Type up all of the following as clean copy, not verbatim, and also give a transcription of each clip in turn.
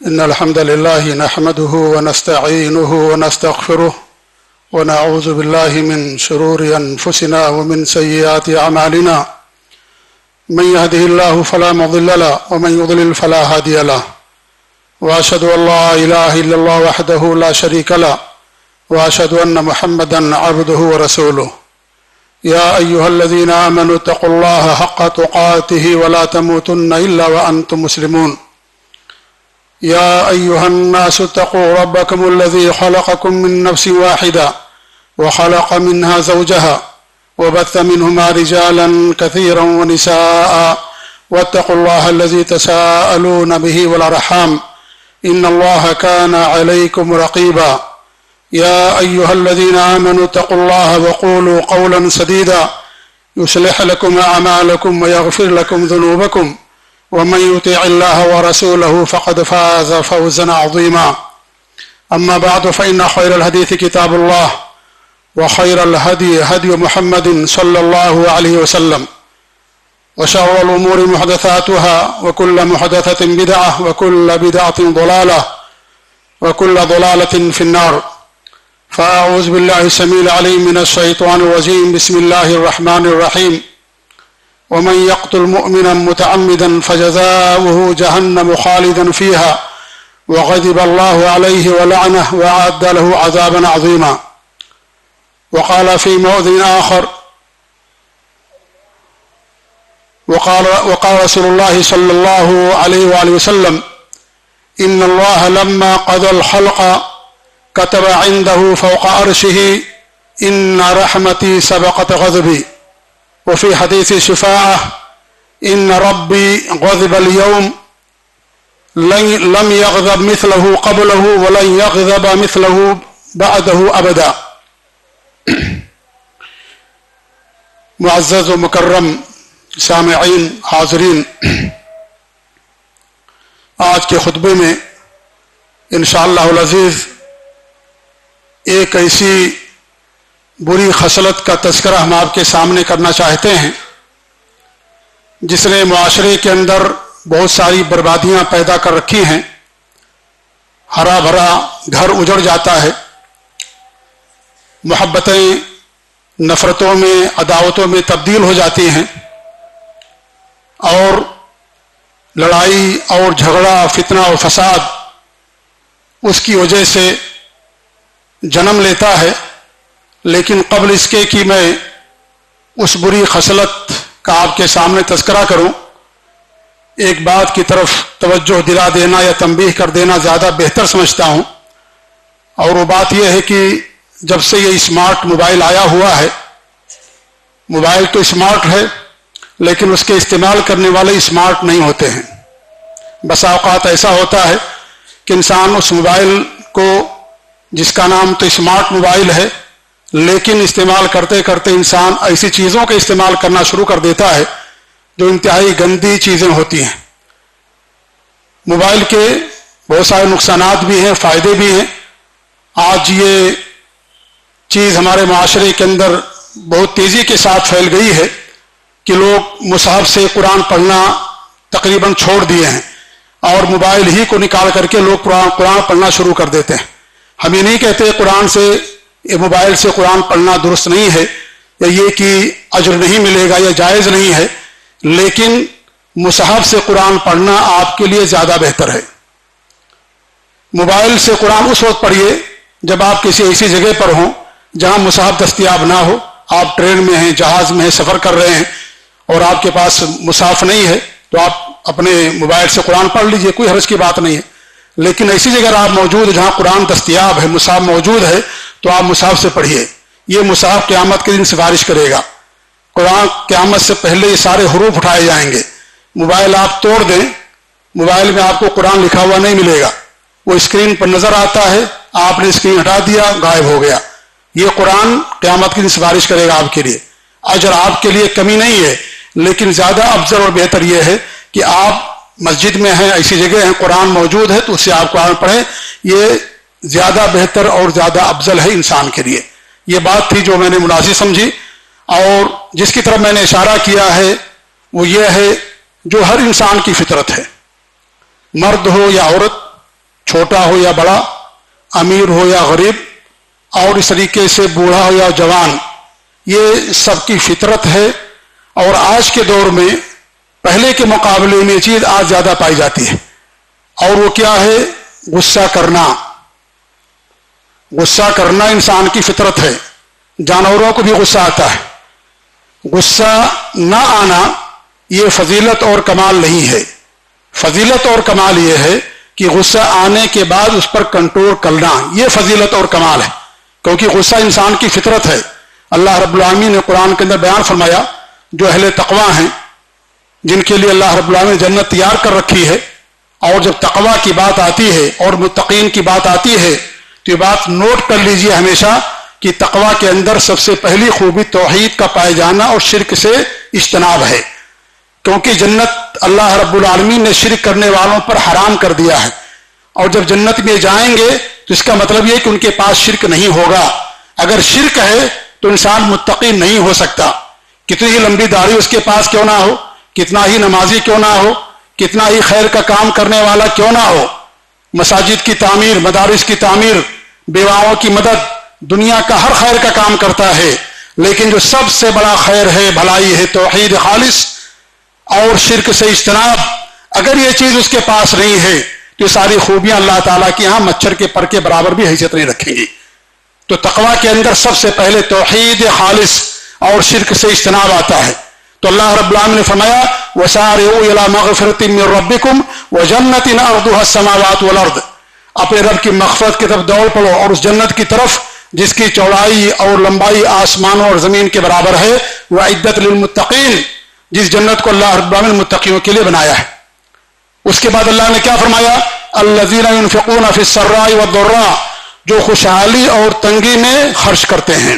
إن الحمد لله نحمده ونستعينه ونستغفره ونعوذ بالله من شرور أنفسنا ومن سيئات أعمالنا من يهده الله فلا مضل له ومن يضلل فلا هادي له وأشهد أن لا إله إلا الله وحده لا شريك له وأشهد أن محمدا عبده ورسوله يا أيها الذين آمنوا اتقوا الله حق تقاته ولا تموتن إلا وأنتم مسلمون يا أيها الناس اتقوا ربكم الذي خلقكم من نفس واحدة وخلق منها زوجها وبث منهما رجالا كثيرا ونساء واتقوا الله الذي تساءلون به والأرحام إن الله كان عليكم رقيبا يا أيها الذين آمنوا اتقوا الله وقولوا قولا سديدا يصلح لكم أعمالكم ويغفر لكم ذنوبكم ومن يطع الله ورسوله فقد فاز فوزا عظيما أما بعد فإن خير الحديث كتاب الله وخير الهدي هدي محمد صلى الله عليه وسلم وشر الأمور محدثاتها وكل محدثة بدعة وكل بدعة ضلالة وكل ضلالة في النار فأعوذ بالله السميع العليم من الشيطان الرجيم بسم الله الرحمن الرحيم ومن يقتل مؤمنا متعمدا فجزاؤه جهنم خالدا فيها وغضب الله عليه ولعنه وأعد له عذابا عظيما وقال في موضع آخر وقال رسول الله صلى الله عليه وآله وسلم إن الله لما قضى الخلق كتب عنده فوق عرشه إن رحمتي سبقت غضبي وفي حديث شفاعة إن ربي غضب اليوم لم يغضب مثله قبله ولن يغضب مثله بعده أبدا. معزز و مکرم سامعین حاضرین، آج کے خطبے میں انشاءاللہ العزیز ایک ایسی بری خصلت کا تذکرہ ہم آپ کے سامنے کرنا چاہتے ہیں جس نے معاشرے کے اندر بہت ساری بربادیاں پیدا کر رکھی ہیں. ہرا بھرا گھر اجڑ جاتا ہے، محبتیں نفرتوں میں عداوتوں میں تبدیل ہو جاتی ہیں اور لڑائی اور جھگڑا فتنہ و فساد اس کی وجہ سے جنم لیتا ہے. لیکن قبل اس کے کہ میں اس بری خصلت کا آپ کے سامنے تذکرہ کروں، ایک بات کی طرف توجہ دلا دینا یا تنبیہ کر دینا زیادہ بہتر سمجھتا ہوں، اور وہ بات یہ ہے کہ جب سے یہ اسمارٹ موبائل آیا ہوا ہے، موبائل تو اسمارٹ ہے لیکن اس کے استعمال کرنے والے اسمارٹ نہیں ہوتے ہیں. بسا اوقات ایسا ہوتا ہے کہ انسان اس موبائل کو، جس کا نام تو اسمارٹ موبائل ہے، لیکن استعمال کرتے کرتے انسان ایسی چیزوں کا استعمال کرنا شروع کر دیتا ہے جو انتہائی گندی چیزیں ہوتی ہیں. موبائل کے بہت سارے نقصانات بھی ہیں، فائدے بھی ہیں. آج یہ چیز ہمارے معاشرے کے اندر بہت تیزی کے ساتھ پھیل گئی ہے کہ لوگ مصحف سے قرآن پڑھنا تقریباً چھوڑ دیے ہیں اور موبائل ہی کو نکال کر کے لوگ قرآن پڑھنا شروع کر دیتے ہیں. ہم یہ نہیں کہتے قرآن سے، موبائل سے قرآن پڑھنا درست نہیں ہے یا یہ کہ اجر نہیں ملے گا یا جائز نہیں ہے، لیکن مصحف سے قرآن پڑھنا آپ کے لیے زیادہ بہتر ہے. موبائل سے قرآن اس وقت پڑھیے جب آپ کسی ایسی جگہ پر ہوں جہاں مصحف دستیاب نہ ہو. آپ ٹرین میں ہیں، جہاز میں ہیں، سفر کر رہے ہیں اور آپ کے پاس مصحف نہیں ہے تو آپ اپنے موبائل سے قرآن پڑھ لیجئے، کوئی حرج کی بات نہیں ہے. لیکن ایسی جگہ آپ موجود جہاں قرآن دستیاب ہے، مصحف موجود ہے، تو آپ مصحف سے پڑھیے. یہ مصحف قیامت کے دن سفارش کرے گا. قرآن قیامت سے پہلے یہ سارے حروف اٹھائے جائیں گے. موبائل آپ توڑ دیں، موبائل میں آپ کو قرآن لکھا ہوا نہیں ملے گا. وہ اسکرین پر نظر آتا ہے، آپ نے اسکرین ہٹا دیا، غائب ہو گیا. یہ قرآن قیامت کے دن سفارش کرے گا آپ کے لیے. اجر آپ کے لیے کمی نہیں ہے، لیکن زیادہ افضل اور بہتر یہ ہے کہ آپ مسجد میں ہیں، ایسی جگہ ہیں، قرآن موجود ہے تو اس سے آپ قرآن پڑھیں. یہ زیادہ بہتر اور زیادہ افضل ہے انسان کے لیے. یہ بات تھی جو میں نے مناسب سمجھی، اور جس کی طرف میں نے اشارہ کیا ہے وہ یہ ہے جو ہر انسان کی فطرت ہے، مرد ہو یا عورت، چھوٹا ہو یا بڑا، امیر ہو یا غریب، اور اس طریقے سے بوڑھا ہو یا جوان، یہ سب کی فطرت ہے۔ اور آج کے دور میں پہلے کے مقابلے میں یہ چیز آج زیادہ پائی جاتی ہے، اور وہ کیا ہے؟ غصہ کرنا۔ غصہ کرنا انسان کی فطرت ہے، جانوروں کو بھی غصہ آتا ہے۔ غصہ نہ آنا یہ فضیلت اور کمال نہیں ہے، فضیلت اور کمال یہ ہے کہ غصہ آنے کے بعد اس پر کنٹرول کرنا، یہ فضیلت اور کمال ہے، کیونکہ غصہ انسان کی فطرت ہے۔ اللہ رب العالمین نے قرآن کے اندر بیان فرمایا، جو اہل تقویٰ ہیں جن کے لیے اللہ رب العالمین نے جنت تیار کر رکھی ہے، اور جب تقویٰ کی بات آتی ہے اور متقین کی بات آتی ہے تو یہ بات نوٹ کر لیجئے ہمیشہ کہ تقویٰ کے اندر سب سے پہلی خوبی توحید کا پائے جانا اور شرک سے اجتناب ہے، کیونکہ جنت اللہ رب العالمین نے شرک کرنے والوں پر حرام کر دیا ہے، اور جب جنت میں جائیں گے تو اس کا مطلب یہ کہ ان کے پاس شرک نہیں ہوگا۔ اگر شرک ہے تو انسان متقی نہیں ہو سکتا، کتنی ہی لمبی داڑھی اس کے پاس کیوں نہ ہو، کتنا ہی نمازی کیوں نہ ہو، کتنا ہی خیر کا کام کرنے والا کیوں نہ ہو، مساجد کی تعمیر، مدارس کی تعمیر، بیواؤں کی مدد، دنیا کا ہر خیر کا کام کرتا ہے، لیکن جو سب سے بڑا خیر ہے، بھلائی ہے، توحید خالص اور شرک سے اجتناب، اگر یہ چیز اس کے پاس نہیں ہے تو یہ ساری خوبیاں اللہ تعالیٰ کے ہاں مچھر کے پر کے برابر بھی حیثیت نہیں رکھیں گی۔ تو تقویٰ کے اندر سب سے پہلے توحید خالص اور شرک سے اجتناب آتا ہے۔ تو اللہ رب العالمین نے فرمایا وَسَارِعُوا إِلَىٰ مَغْفِرَةٍ مِّن رَّبِّكُمْ وَجَنَّةٍ عَرْضُهَا السَّمَاوَاتُ وَالْأَرْضُ، اپنے رب کی مغفرت کی طرف دوڑ پڑو اور اس جنت کی طرف جس کی چوڑائی اور لمبائی آسمانوں اور زمین کے برابر ہے، وَأُعِدَّتْ لِلْمُتَّقِينَ، جس جنت کو اللہ رب العالمین متقیوں کے لیے بنایا ہے۔ اس کے بعد اللہ نے کیا فرمایا؟ الَّذِينَ يُنْفِقُونَ فِي السَّرَّاءِ وَالضَّرَّاءِ، جو خوشحالی اور تنگی میں خرچ کرتے ہیں،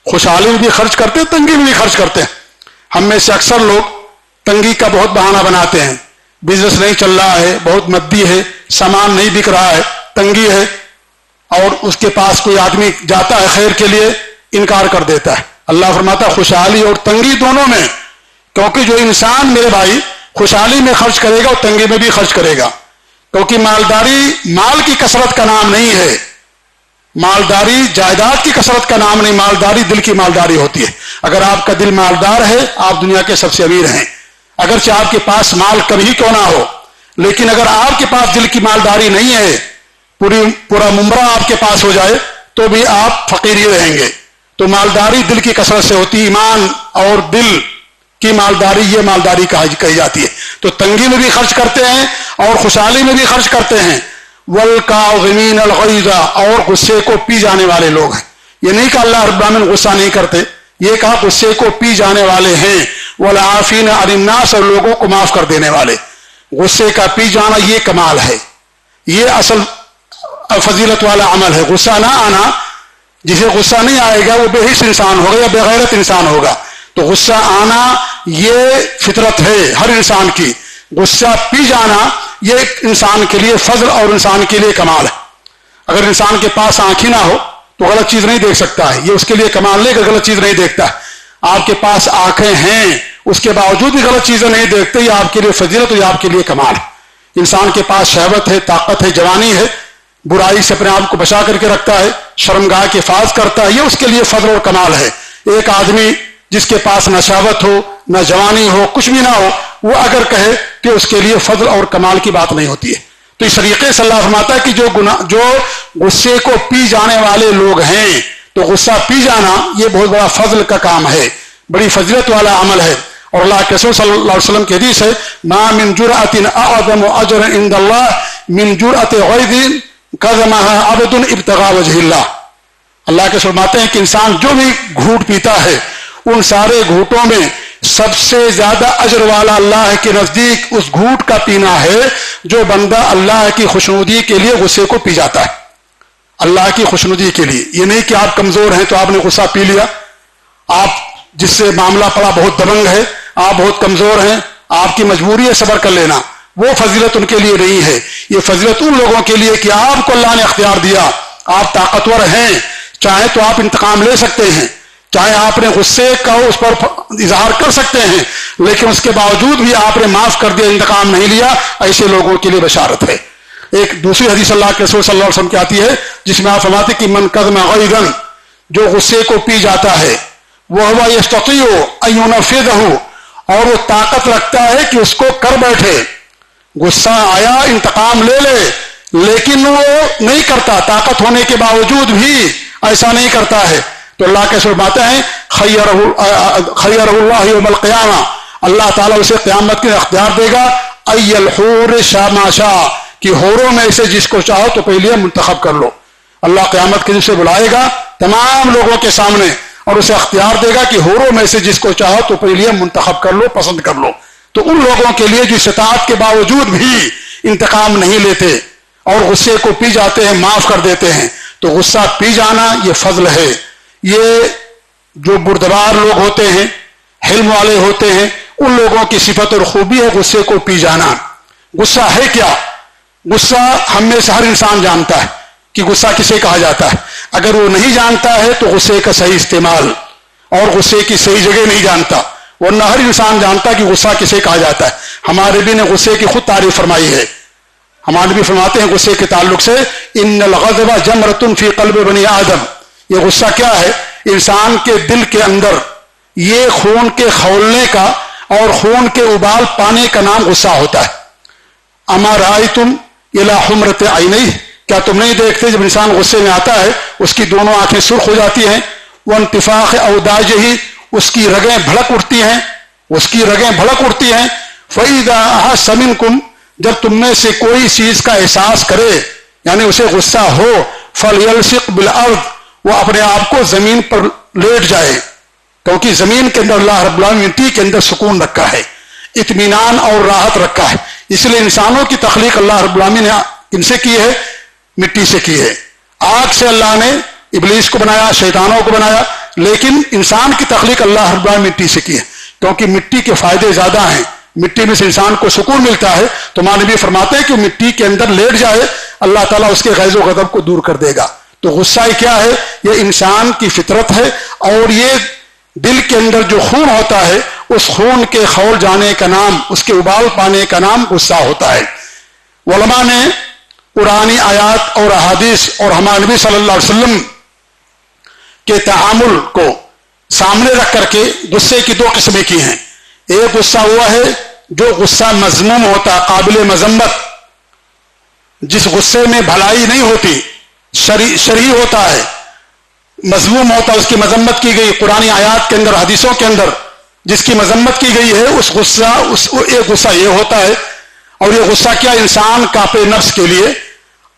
خوشحالی میں بھی خرچ کرتے ہیں، تنگی میں بھی خرچ کرتے ہیں۔ ہم میں سے اکثر لوگ تنگی کا بہت بہانہ بناتے ہیں، بزنس نہیں چل رہا ہے، بہت مدی ہے، سامان نہیں بک رہا ہے، تنگی ہے، اور اس کے پاس کوئی آدمی جاتا ہے خیر کے لیے انکار کر دیتا ہے۔ اللہ فرماتا ہے خوشحالی اور تنگی دونوں میں، کیونکہ جو انسان میرے بھائی خوشحالی میں خرچ کرے گا اور تنگی میں بھی خرچ کرے گا، کیونکہ مالداری مال کی کثرت کا نام نہیں ہے، مالداری جائیداد کی کثرت کا نام نہیں، مالداری دل کی مالداری ہوتی ہے۔ اگر آپ کا دل مالدار ہے آپ دنیا کے سب سے امیر ہیں، اگرچہ آپ کے پاس مال کبھی کیوں نہ ہو، لیکن اگر آپ کے پاس دل کی مالداری نہیں ہے، پورا ممبرا آپ کے پاس ہو جائے تو بھی آپ فقیر ہی رہیں گے۔ تو مالداری دل کی کثرت سے ہوتی، ایمان اور دل کی مالداری یہ مالداری کہی جاتی ہے۔ تو تنگی میں بھی خرچ کرتے ہیں اور خوشحالی میں بھی خرچ کرتے ہیں۔ وَالْكَاظِمِينَ الْغَيْظَ، اور غصے کو پی جانے والے لوگ ہیں۔ یہ نہیں کہ اللہ رب العالمین غصہ نہیں کرتے، یہ کہا غصے کو پی جانے والے ہیں۔ وَالْعَافِينَ عَنِ النَّاسِ، اور لوگوں کو معاف کر دینے والے۔ غصے کا پی جانا یہ کمال ہے، یہ اصل فضیلت والا عمل ہے۔ غصہ نہ آنا، جسے غصہ نہیں آئے گا وہ بے حس انسان ہوگا یا بے غیرت انسان ہوگا۔ تو غصہ آنا یہ فطرت ہے ہر انسان کی، غصہ پی جانا یہ انسان کے لیے فضل اور انسان کے لیے کمال ہے۔ اگر انسان کے پاس آنکھیں نہ ہو تو غلط چیز نہیں دیکھ سکتا ہے، یہ اس کے لیے کمال نہیں کہ غلط چیز نہیں دیکھتا ہے۔ آپ کے پاس آنکھیں ہیں اس کے باوجود بھی غلط چیزیں نہیں دیکھتے، یہ آپ کے لیے فضیلت اور یہ آپ کے لیے کمال ہے۔ انسان کے پاس شہوت ہے، طاقت ہے، جوانی ہے، برائی سے اپنے آپ کو بچا کر کے رکھتا ہے، شرمگاہ کی حفاظت کرتا ہے، یہ اس کے لیے فضل اور کمال ہے۔ ایک آدمی جس کے پاس نہ شہوت ہو، نہ جوانی ہو، کچھ بھی نہ ہو، وہ اگر کہے کہ اس کے لیے فضل اور کمال کی بات نہیں ہوتی ہے۔ تو اس طریقے سے اللہ فرماتا ہے کہ جو غصے کو پی جانے والے لوگ ہیں، تو غصہ پی جانا یہ بہت بڑا فضل کا کام ہے، بڑی فضیلت والا عمل ہے۔ اور اللہ کے رسول صلی اللہ علیہ وسلم کی حدیث ہے ما من جرأة اعظم اجرا عند اللہ من جرأة غیظ کظمها عبد ابتغاء وجہ اللہ۔ اللہ کے فرماتے ہیں کہ انسان جو بھی گھوٹ پیتا ہے ان سارے گھوٹوں میں سب سے زیادہ اجر والا اللہ کے نزدیک اس گھوٹ کا پینا ہے جو بندہ اللہ کی خوشنودی کے لیے غصے کو پی جاتا ہے، اللہ کی خوشنودی کے لیے۔ یہ نہیں کہ آپ کمزور ہیں تو آپ نے غصہ پی لیا، آپ جس سے معاملہ پڑا بہت دبنگ ہے، آپ بہت کمزور ہیں، آپ کی مجبوری ہے صبر کر لینا، وہ فضیلت ان کے لیے نہیں ہے۔ یہ فضیلت ان لوگوں کے لیے کہ آپ کو اللہ نے اختیار دیا، آپ طاقتور ہیں، چاہے تو آپ انتقام لے سکتے ہیں، چاہے آپ نے غصے کا اس پر اظہار کر سکتے ہیں، لیکن اس کے باوجود بھی آپ نے معاف کر دیا، انتقام نہیں لیا، ایسے لوگوں کے لیے بشارت ہے۔ ایک دوسری حدیث اللہ کے رسول صلی اللہ علیہ وسلم کی آتی ہے جس میں آپ فرماتے کہ من کظم غیظا، جو غصے کو پی جاتا ہے، وہو یستطیع ان ینفذہ، اور وہ طاقت رکھتا ہے کہ اس کو کر بیٹھے، غصہ آیا انتقام لے لے، لیکن وہ نہیں کرتا، طاقت ہونے کے باوجود بھی ایسا نہیں کرتا ہے، تو اللہ کے رسول باتیں ہیں خیرہ اللہ یوم القیامہ، اللہ تعالیٰ اسے قیامت کے اختیار دے گا، ای الحور شاء ما شاء، کہ حوروں میں سے جس کو چاہو تو پہلے منتخب کر لو۔ اللہ قیامت کے دن سے بلائے گا تمام لوگوں کے سامنے اور اسے اختیار دے گا کہ حوروں میں سے جس کو چاہو تو پہلے منتخب کر لو، پسند کر لو۔ تو ان لوگوں کے لیے جو استطاعت کے باوجود بھی انتقام نہیں لیتے اور غصے کو پی جاتے ہیں، معاف کر دیتے ہیں، تو غصہ پی جانا یہ فضل ہے۔ یہ جو بردبار لوگ ہوتے ہیں، حلم والے ہوتے ہیں، ان لوگوں کی صفت اور خوبی ہے غصے کو پی جانا۔ غصہ ہے کیا؟ غصہ ہم میں سے ہر انسان جانتا ہے کہ غصہ کسے کہا جاتا ہے۔ اگر وہ نہیں جانتا ہے تو غصے کا صحیح استعمال اور غصے کی صحیح جگہ نہیں جانتا، ورنہ ہر انسان جانتا کہ غصہ کسے کہا جاتا ہے۔ ہمارے نبی نے غصے کی خود تعریف فرمائی ہے۔ ہمارے نبی فرماتے ہیں غصے کے تعلق سے ان الغضب جمرۃ فی قلب بنی آدم، یہ غصہ کیا ہے؟ انسان کے دل کے اندر یہ خون کے کھولنے کا اور خون کے ابال پانے کا نام غصہ ہوتا ہے۔ اما رأیتم الی حمرۃ عینیہ، کیا تم نہیں دیکھتے جب انسان غصے میں آتا ہے اس کی دونوں آنکھیں سرخ ہو جاتی ہیں، وانتفاخ اوداجہ، اس کی رگیں بھڑک اٹھتی ہیں، فَإِذَا أَحَسَّ مِنْكُمْ، جب تم میں سے کوئی چیز کا احساس کرے یعنی اسے غصہ ہو، فَلْيَلْصِقْ بِالْأَرْضِ، وہ اپنے آپ کو زمین پر لیٹ جائے، کیونکہ زمین کے اندر اللہ رب العالمین مٹی کے اندر سکون رکھا ہے، اطمینان اور راحت رکھا ہے۔ اس لیے انسانوں کی تخلیق اللہ رب العالمین نے کن سے کی ہے؟ مٹی سے کی ہے۔ آگ سے اللہ نے ابلیس کو بنایا، شیطانوں کو بنایا، لیکن انسان کی تخلیق اللہ رب العالمین مٹی سے کی ہے، کیونکہ مٹی کے فائدے زیادہ ہیں، مٹی میں سے انسان کو سکون ملتا ہے۔ تو ہمارے نبی فرماتے ہیں کہ مٹی کے اندر لیٹ جائے، اللہ تعالیٰ اس کے غیظ و غضب کو دور کر دے گا۔ تو غصہ کیا ہے؟ یہ انسان کی فطرت ہے، اور یہ دل کے اندر جو خون ہوتا ہے اس خون کے کھول جانے کا نام، اس کے ابال پانے کا نام غصہ ہوتا ہے۔ علماء نے قرآنی آیات اور احادیث اور ہمارے نبی صلی اللہ علیہ وسلم کے تعامل کو سامنے رکھ کر کے غصے کی دو قسمیں کی ہیں۔ ایک غصہ ہوا ہے جو غصہ مذموم ہوتا ہے، قابل مذمت، جس غصے میں بھلائی نہیں ہوتی، شرعی ہوتا ہے، مذموم ہوتا ہے، اس کی مذمت کی گئی قرآنی آیات کے اندر، حدیثوں کے اندر جس کی مذمت کی گئی ہے، ایک غصہ یہ ہوتا ہے۔ اور یہ غصہ کیا؟ انسان کا اپنے نفس کے لیے،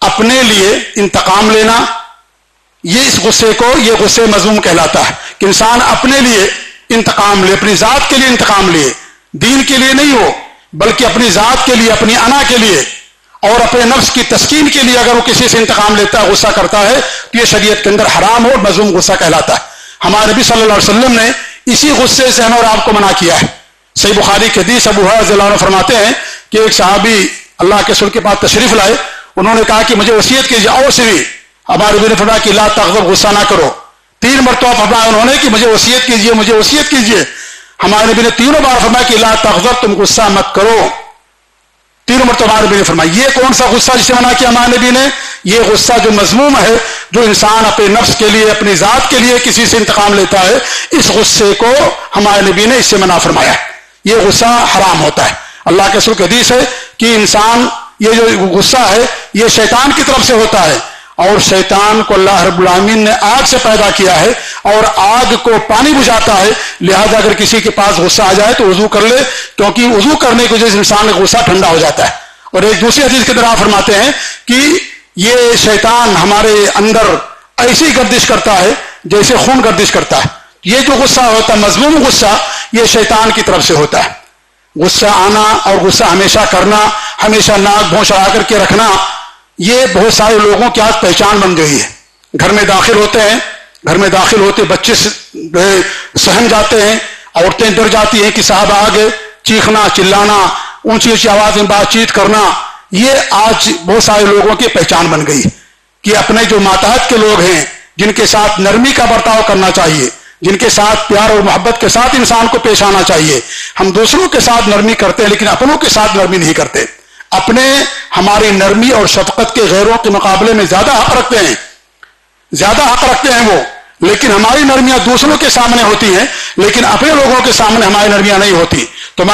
اپنے لیے انتقام لینا، یہ غصے مذموم کہلاتا ہے کہ انسان اپنے لیے انتقام لے، اپنی ذات کے لیے انتقام لے، دین کے لیے نہیں ہو بلکہ اپنی ذات کے لیے، اپنی انا کے لیے اور اپنے نفس کی تسکین کے لیے اگر وہ کسی سے انتقام لیتا ہے، غصہ کرتا ہے، تو یہ شریعت کے اندر حرام ہو، مذموم غصہ کہلاتا ہے۔ ہمارے نبی صلی اللہ علیہ وسلم نے اسی غصے سے ہمیں اور آپ کو منع کیا ہے۔ صحیح بخاری کی حدیث ابو ہریرہ رضی اللہ عنہ فرماتے ہیں کہ ایک صحابی اللہ کے رسول کے پاس تشریف لائے، انہوں نے کہا کہ مجھے وصیت کیجیے، اور سے بھی ہمارے نبی نے فرمایا کہ لا تغضب، غصہ نہ کرو۔ 3 مرتبہ فرمایا انہوں نے کہ مجھے وصیت کیجیے، مجھے وصیت کیجیے۔ ہمارے نبی نے 3 بار فرمایا کہ لا تغضب، تم غصہ مت کرو۔ 3 مرتبہ ہمارے نبی نے فرمایا۔ یہ کون سا غصہ جسے منع کیا ہمارے نبی نے؟ یہ غصہ جو مذموم ہے، جو انسان اپنے نفس کے لیے، اپنی ذات کے لیے کسی سے انتقام لیتا ہے، اس غصے کو ہمارے نبی نے اس سے منع فرمایا۔ یہ غصہ حرام ہوتا ہے۔ اللہ کے رسول کی حدیث ہے کہ انسان، یہ جو غصہ ہے یہ شیطان کی طرف سے ہوتا ہے، اور شیطان کو اللہ رب العالمین نے آگ سے پیدا کیا ہے، اور آگ کو پانی بجھاتا ہے، لہذا اگر کسی کے پاس غصہ آ جائے تو وضو کر لے، کیونکہ وضو کرنے کی وجہ سے انسان کا غصہ ٹھنڈا ہو جاتا ہے۔ اور ایک دوسری حدیث کے اندر آپ فرماتے ہیں کہ یہ شیطان ہمارے اندر ایسی گردش کرتا ہے جیسے خون گردش کرتا ہے۔ یہ جو غصہ ہوتا ہے، مذموم غصہ، یہ شیطان کی طرف سے ہوتا ہے۔ غصہ آنا اور غصہ ہمیشہ کرنا، ہمیشہ ناک بھون چڑھا کر کے رکھنا، یہ بہت سارے لوگوں کی آج پہچان بن گئی ہے۔ گھر میں داخل ہوتے بچے سہم جاتے ہیں، عورتیں ڈر جاتی ہیں کہ صاحب آگے، چیخنا، چلانا، اونچی اونچی آواز میں بات چیت کرنا، یہ آج بہت سارے لوگوں کی پہچان بن گئی کہ اپنے جو ماتحت کے لوگ ہیں، جن کے ساتھ نرمی کا برتاؤ کرنا چاہیے، جن کے ساتھ پیار اور محبت کے ساتھ انسان کو پیش آنا چاہیے، ہم دوسروں کے ساتھ نرمی کرتے ہیں لیکن اپنوں کے ساتھ نرمی نہیں کرتے۔ اپنے ہماری نرمی اور شفقت کے غیروں کے مقابلے میں زیادہ حق رکھتے ہیں وہ، لیکن ہماری نرمیاں دوسروں کے سامنے ہوتی ہیں، لیکن اپنے لوگوں کے سامنے ہماری نرمیاں نہیں ہوتی. تو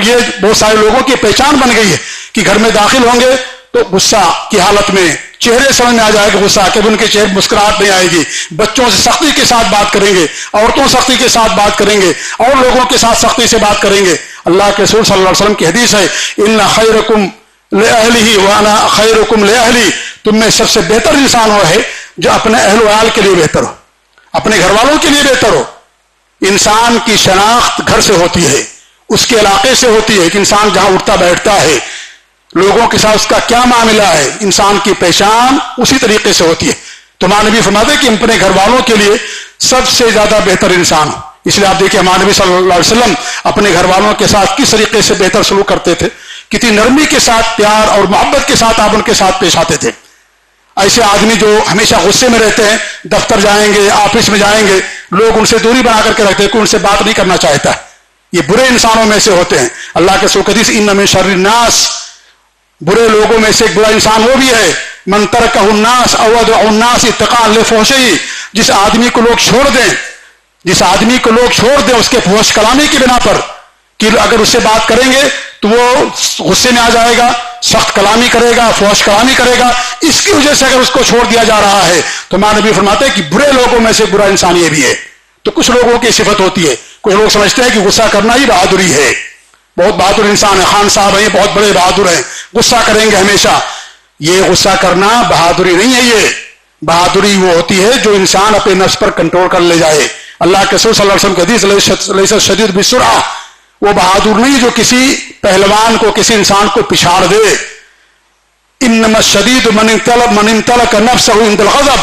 یہ بہت سارے لوگوں کی پہچان بن گئی ہے کہ گھر میں داخل ہوں گے تو غصہ کی حالت میں چہرے سمجھ میں آ جائے گا غصہ، کہ ان کے چہرے مسکراہٹ نہیں آئے گی، بچوں سے سختی کے ساتھ بات کریں گے، عورتوں سختی کے ساتھ بات کریں گے، اور لوگوں کے ساتھ سختی سے بات کریں گے. اللہ کے رسول صلی اللہ علیہ وسلم کی حدیث ہے، ان خیرکم لأہلہ وانا خیرکم لأہلی، تم میں سب سے بہتر انسان وہ ہے جو اپنے اہل و عیال کے لیے بہتر ہو، اپنے گھر والوں کے لیے بہتر ہو. انسان کی شناخت گھر سے ہوتی ہے، اس کے علاقے سے ہوتی ہے، کہ انسان جہاں اٹھتا بیٹھتا ہے، لوگوں کے ساتھ اس کا کیا معاملہ ہے، انسان کی پہچان اسی طریقے سے ہوتی ہے. تو ہمارے نبی فرماتے ہیں کہ اپنے گھر والوں کے لیے سب سے زیادہ بہتر انسان ہو. اس لیے آپ دیکھیں ہمارے نبی صلی اللہ علیہ وسلم اپنے گھر والوں کے ساتھ کس طریقے سے بہتر سلوک کرتے تھے، کتنی نرمی کے ساتھ، پیار اور محبت کے ساتھ آپ ان کے ساتھ پیش آتے تھے. ایسے آدمی جو ہمیشہ غصے میں رہتے ہیں، دفتر جائیں گے، آفس میں جائیں گے، لوگ ان سے دوری بنا کر کے رکھتے ہیں، کوئی ان سے بات نہیں کرنا چاہتا ہے، یہ برے انسانوں میں سے ہوتے ہیں. اللہ کے رسول حدیث ان من شر الناس، برے لوگوں میں سے ایک برا انسان وہ بھی ہے من ترکہ الناس او ادعوا الناس اتقاء لفحشہ، جس آدمی کو لوگ چھوڑ دیں اس کے فحش کلامی کی بنا پر، کہ اگر اس سے بات کریں گے تو وہ غصے میں آ جائے گا، سخت کلامی کرے گا، فحش کلامی کرے گا، اس کی وجہ سے اگر اس کو چھوڑ دیا جا رہا ہے تو ہمارے نبی فرماتے ہیں کہ برے لوگوں میں سے برا انسان یہ بھی ہے. تو کچھ لوگوں کی صفت ہوتی ہے، کچھ لوگ سمجھتے ہیں کہ غصہ کرنا ہی بہادری ہے، بہت بہادر انسان ہے، خان صاحب ہیں بہت بڑے بہادر ہیں، غصہ کریں گے ہمیشہ. یہ غصہ کرنا بہادری نہیں ہے، یہ بہادری وہ ہوتی ہے جو انسان اپنے نفس پر کنٹرول کر لے جائے. اللہ کے رسول صلی اللہ علیہ وسلم کی حدیث لیس الشدید بالسرعہ، وہ بہادر نہیں جو کسی پہلوان کو، کسی انسان کو پچھاڑ دے. انما الشدید من امتلک نفسہ عند الغضب،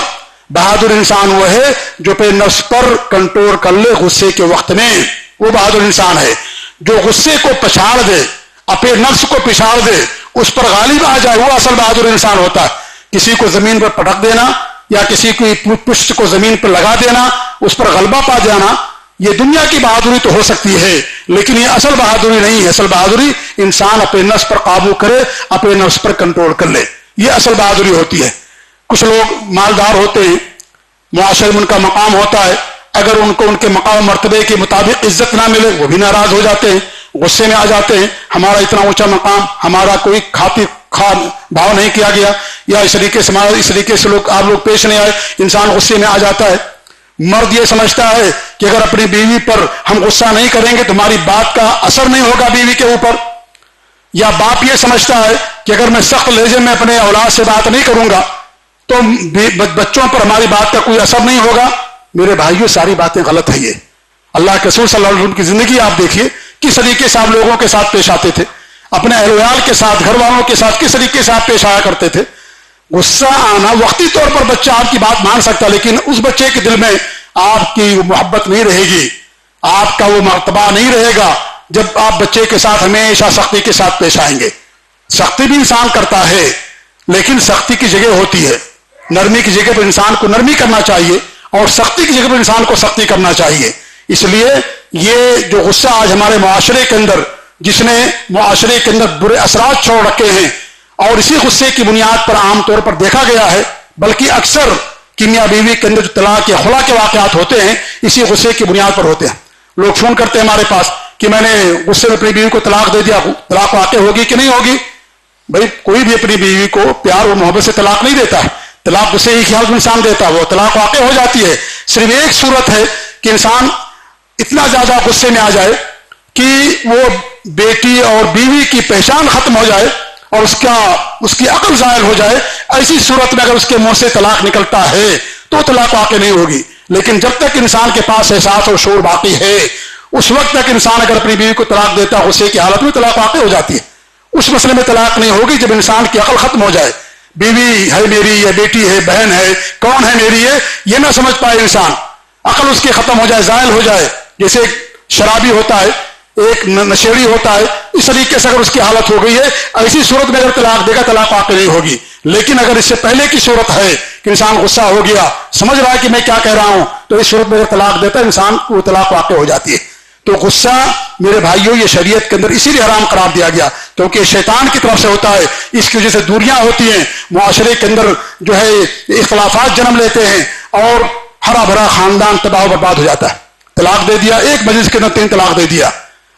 بہادر انسان وہ ہے جو اپنے نفس پر کنٹرول کر لے غصے کے وقت میں، وہ بہادر انسان ہے. جو غصے کو پچھاڑ دے، اپنے نفس کو پچھاڑ دے، اس پر غالب آ جائے، وہ اصل بہادر انسان ہوتا ہے. کسی کو زمین پر پٹک دینا یا کسی کی پشت کو زمین پر لگا دینا، اس پر غلبہ پا جانا، یہ دنیا کی بہادری تو ہو سکتی ہے، لیکن یہ اصل بہادری نہیں ہے. اصل بہادری انسان اپنے نفس پر قابو کرے، اپنے نفس پر کنٹرول کر لے، یہ اصل بہادری ہوتی ہے. کچھ لوگ مالدار ہوتے ہیں، معاشرے میں ان کا مقام ہوتا ہے، اگر ان کو ان کے مقام مرتبے کے مطابق عزت نہ ملے وہ بھی ناراض ہو جاتے ہیں، غصے میں آ جاتے ہیں، ہمارا اتنا اونچا مقام، ہمارا کوئی بھاؤ نہیں کیا گیا، یا اس طریقے سے آپ لوگ پیش نہیں آئے، انسان غصے میں آ جاتا ہے. مرد یہ سمجھتا ہے کہ اگر اپنی بیوی پر ہم غصہ نہیں کریں گے تو ہماری بات کا اثر نہیں ہوگا بیوی کے اوپر، یا باپ یہ سمجھتا ہے کہ اگر میں سخت لہجے میں اپنے اولاد سے بات نہیں کروں گا تو بچوں پر ہماری بات کا کوئی اثر نہیں ہوگا. میرے بھائیوں ساری باتیں غلط ہیں. یہ اللہ کے رسول صلی اللہ علیہ وسلم کی زندگی آپ دیکھیے کس طریقے سے آپ لوگوں کے ساتھ پیش آتے تھے، اپنے اہل ویال کے ساتھ، گھر والوں کے ساتھ کس طریقے سے آپ پیش آیا کرتے تھے. غصہ آنا وقتی طور پر بچہ آپ کی بات مان سکتا، لیکن اس بچے کے دل میں آپ کی محبت نہیں رہے گی، آپ کا وہ مرتبہ نہیں رہے گا جب آپ بچے کے ساتھ ہمیشہ سختی کے ساتھ پیش آئیں گے. سختی بھی انسان کرتا ہے، لیکن سختی کی جگہ ہوتی ہے، نرمی کی جگہ پر انسان کو نرمی کرنا چاہیے اور سختی کی جگہ پر انسان کو سختی کرنا چاہیے. اس لیے یہ جو غصہ آج ہمارے معاشرے کے اندر، جس نے معاشرے کے اندر برے اثرات چھوڑ رکھے ہیں، اور اسی غصے کی بنیاد پر عام طور پر دیکھا گیا ہے، بلکہ اکثر کہ میاں بیوی کے اندر جو طلاق یا خلا کے واقعات ہوتے ہیں اسی غصے کی بنیاد پر ہوتے ہیں. لوگ فون کرتے ہیں ہمارے پاس کہ میں نے غصے میں اپنی بیوی کو طلاق دے دیا، طلاق واقع ہوگی کہ نہیں ہوگی؟ بھائی کوئی بھی اپنی بیوی کو پیار اور محبت سے طلاق نہیں دیتا ہے، طلاق غصے ہی خیال انسان دیتا ہے، وہ طلاق واقع ہو جاتی ہے. صرف ایک صورت ہے کہ انسان اتنا زیادہ غصے میں آ جائے کہ وہ بیٹی اور بیوی کی پہچان ختم ہو جائے اور اس کی عقل ظاہر ہو جائے. ایسی صورت میں اگر اس کے منہ سے طلاق نکلتا ہے تو طلاق واقع نہیں ہوگی. لیکن جب تک انسان کے پاس احساس اور شعور باقی ہے، اس وقت تک انسان اگر اپنی بیوی کو طلاق دیتا ہے غصے کی حالت میں، طلاق واقع ہو جاتی ہے. اس مسئلے میں طلاق نہیں ہوگی جب انسان کی عقل ختم ہو جائے. بیوی ہے میری یا بیٹی ہے، بہن ہے، کون ہے میری ہے، یہ نہ سمجھ پائے انسان، عقل اس کی ختم ہو جائے، زائل ہو جائے. جیسے ایک شرابی ہوتا ہے، ایک نشیڑی ہوتا ہے، اس طریقے سے اگر اس کی حالت ہو گئی ہے، ایسی صورت میں اگر طلاق دے گا طلاق واقع نہیں ہوگی. لیکن اگر اس سے پہلے کی صورت ہے کہ انسان غصہ ہو گیا، سمجھ رہا ہے کہ میں کیا کہہ رہا ہوں، تو اس صورت میں اگر طلاق دیتا ہے انسان کو طلاق واقع ہو جاتی ہے. تو غصہ میرے بھائیوں یہ شریعت کے اندر اسی لیے حرام قرار دیا گیا کیونکہ یہ شیطان کی طرف سے ہوتا ہے. اس کی وجہ سے دوریاں ہوتی ہیں, معاشرے کے اندر جو ہے اختلافات جنم لیتے ہیں اور ہرا بھرا خاندان تباہ و برباد ہو جاتا ہے. طلاق دے دیا, ایک مجلس کے اندر 3 طلاق دے دیا,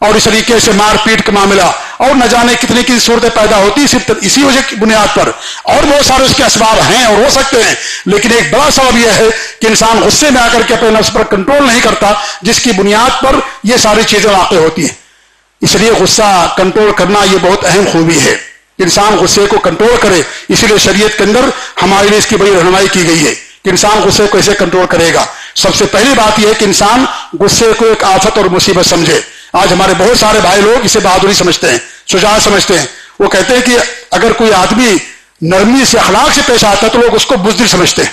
اور اس طریقے سے مار پیٹ کا معاملہ, اور نہ جانے کتنے کی صورتیں پیدا ہوتی صرف اسی وجہ کی بنیاد پر. اور بہت سارے اس کے اسباب ہیں اور ہو سکتے ہیں, لیکن ایک بڑا سبب یہ ہے کہ انسان غصے میں آ کر کے اپنے نفس پر کنٹرول نہیں کرتا, جس کی بنیاد پر یہ ساری چیزیں واقع ہوتی ہیں. اس لیے غصہ کنٹرول کرنا یہ بہت اہم خوبی ہے, انسان غصے کو کنٹرول کرے. اسی لیے شریعت کے اندر ہمارے لیے اس کی بڑی رہنمائی کی گئی ہے کہ انسان غصے کو کیسے کنٹرول کرے گا. سب سے پہلی بات یہ ہے کہ انسان غصے کو ایک آفت اور مصیبت سمجھے. آج ہمارے بہت سارے بھائی لوگ اسے بہادری سمجھتے ہیں, شجاعت سمجھتے ہیں. وہ کہتے ہیں کہ اگر کوئی آدمی نرمی سے اخلاق سے پیش آتا ہے تو لوگ اس کو بزدل سمجھتے ہیں,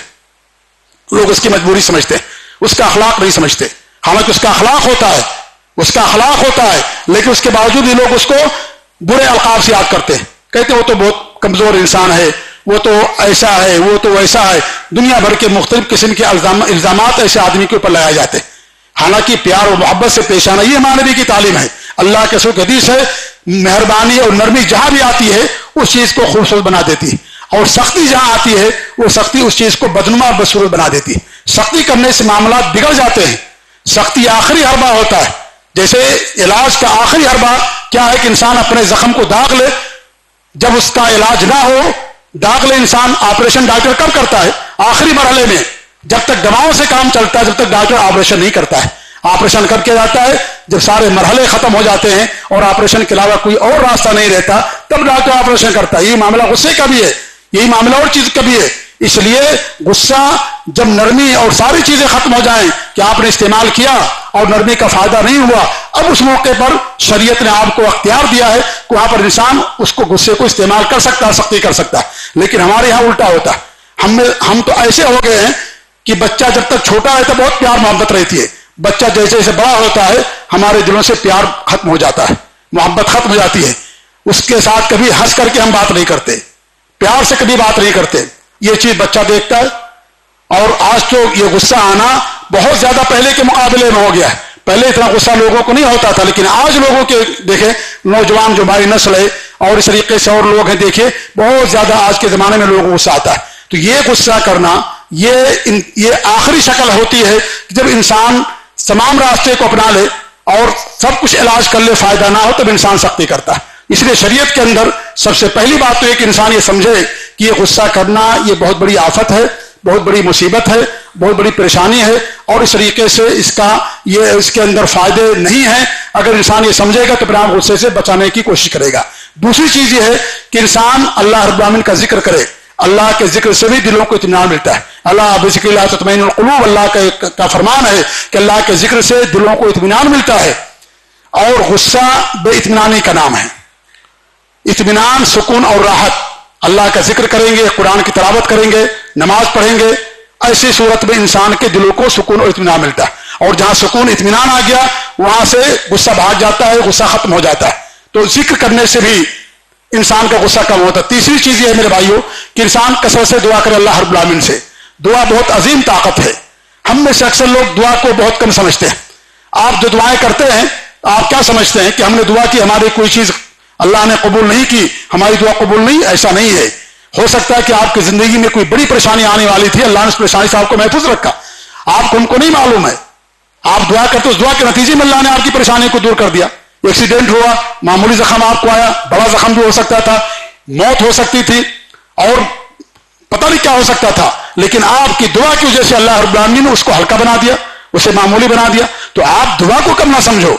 لوگ اس کی مجبوری سمجھتے ہیں, اس کا اخلاق نہیں سمجھتے. حالانکہ اس کا اخلاق ہوتا ہے, اس کا اخلاق ہوتا ہے, لیکن اس کے باوجود یہ لوگ اس کو برے القاب سے یاد کرتے ہیں. کہتے ہیں وہ تو بہت کمزور انسان ہے, وہ تو ایسا ہے, وہ تو ویسا ہے. دنیا بھر کے مختلف قسم کے الزامات ایسے آدمی کے اوپر لگائے جاتے ہیں. حالانکہ پیار اور محبت سے پیش آنا یہ ہمارے نبی کی تعلیم ہے. اللہ کے رسول کی حدیث ہے, مہربانی اور نرمی جہاں بھی آتی ہے اس چیز کو خوبصورت بنا دیتی ہے, اور سختی جہاں آتی ہے وہ سختی اس چیز کو بدنما اور بدصورت بنا دیتی ہے. سختی کرنے سے معاملات بگڑ جاتے ہیں. سختی آخری حربہ ہوتا ہے. جیسے علاج کا آخری حربہ کیا ہے کہ انسان اپنے زخم کو داغ لے, جب اس کا علاج نہ ہو داغ لے انسان, آپریشن ڈاکٹر کب کرتا ہے؟ آخری مرحلے میں, جب تک دواؤں سے کام چلتا ہے جب تک ڈاکٹر آپریشن نہیں کرتا ہے. آپریشن کر کے جاتا ہے جب سارے مرحلے ختم ہو جاتے ہیں اور آپریشن کے علاوہ کوئی اور راستہ نہیں رہتا, تب ڈاکٹر آپریشن کرتا ہے. یہی معاملہ غصے کا بھی ہے, یہی معاملہ اور چیز کا بھی ہے. اس لیے غصہ جب نرمی اور ساری چیزیں ختم ہو جائیں کہ آپ نے استعمال کیا اور نرمی کا فائدہ نہیں ہوا, اب اس موقع پر شریعت نے آپ کو اختیار دیا ہے کہ وہاں پر انسان اس کو غصے کو استعمال کر سکتا ہے, سختی کر سکتا ہے. لیکن ہمارے یہاں الٹا ہوتا ہے. ہم تو ایسے ہو گئے ہیں کہ بچہ جب تک چھوٹا ہے تو بہت پیار محبت رہتی ہے. بچہ جیسے جیسے بڑا ہوتا ہے ہمارے دلوں سے پیار ختم ہو جاتا ہے, محبت ختم ہو جاتی ہے. اس کے ساتھ کبھی ہنس کر کے ہم بات نہیں کرتے, پیار سے کبھی بات نہیں کرتے. یہ چیز بچہ دیکھتا ہے. اور آج تو یہ غصہ آنا بہت زیادہ پہلے کے مقابلے میں ہو گیا ہے. پہلے اتنا غصہ لوگوں کو نہیں ہوتا تھا, لیکن آج لوگوں کے دیکھیں, نوجوان جو ہماری نسل ہے اور اس طریقے سے اور لوگ ہیں, دیکھیں بہت زیادہ آج کے زمانے میں لوگوں کو غصہ آتا ہے. تو یہ غصہ کرنا یہ آخری شکل ہوتی ہے کہ جب انسان تمام راستے کو اپنا لے اور سب کچھ علاج کر لے, فائدہ نہ ہو, تب انسان سختی کرتا ہے. اس لیے شریعت کے اندر سب سے پہلی بات تو یہ کہ انسان یہ سمجھے کہ یہ غصہ کرنا یہ بہت بڑی آفت ہے, بہت بڑی مصیبت ہے, بہت بڑی پریشانی ہے, اور اس طریقے سے اس کے اندر فائدے نہیں ہیں. اگر انسان یہ سمجھے گا تو پھر آپ غصے سے بچانے کی کوشش کرے گا. دوسری چیز یہ ہے کہ انسان اللہ رب العالمین کا ذکر کرے. اللہ کے ذکر سے بھی دلوں کو اطمینان ملتا ہے. اللہ بذکر اللہ تطمئن القلوب, اللہ کا فرمان ہے کہ اللہ کے ذکر سے دلوں کو اطمینان ملتا ہے. اور غصہ بے اطمینانی کا نام ہے. اطمینان, سکون اور راحت. اللہ کا ذکر کریں گے, قرآن کی تلاوت کریں گے, نماز پڑھیں گے, ایسی صورت میں انسان کے دلوں کو سکون اور اطمینان ملتا ہے. اور جہاں سکون اطمینان آ گیا وہاں سے غصہ بھاگ جاتا ہے, غصہ ختم ہو جاتا ہے. تو ذکر کرنے سے بھی انسان کا غصہ کم ہوتا ہے. تیسری چیز یہ ہے میرے بھائیوں کہ انسان کثرت سے دعا کرے اللہ رب العالمین سے. دعا بہت عظیم طاقت ہے. ہم میں سے اکثر لوگ دعا کو بہت کم سمجھتے ہیں. آپ جو دعائیں کرتے ہیں آپ کیا سمجھتے ہیں کہ ہم نے دعا کی, ہماری کوئی چیز اللہ نے قبول نہیں کی, ہماری دعا قبول نہیں؟ ایسا نہیں ہے. ہو سکتا ہے کہ آپ کی زندگی میں کوئی بڑی پریشانی آنے والی تھی, اللہ نے اس پریشانی سے آپ کو محفوظ رکھا, آپ کو ان کو نہیں معلوم ہے. آپ دعا کرتے اس دعا کے نتیجے میں اللہ نے آپ کی پریشانی کو دور کر دیا. ایکسیڈنٹ ہوا, معمولی زخم آپ کو آیا, بڑا زخم بھی ہو سکتا تھا, موت ہو سکتی تھی, اور پتہ نہیں کیا ہو سکتا تھا, لیکن آپ کی دعا کی وجہ سے اللہ رب العالمین نے اس کو ہلکا بنا دیا, اسے معمولی بنا دیا. تو آپ دعا کو کم نہ سمجھو,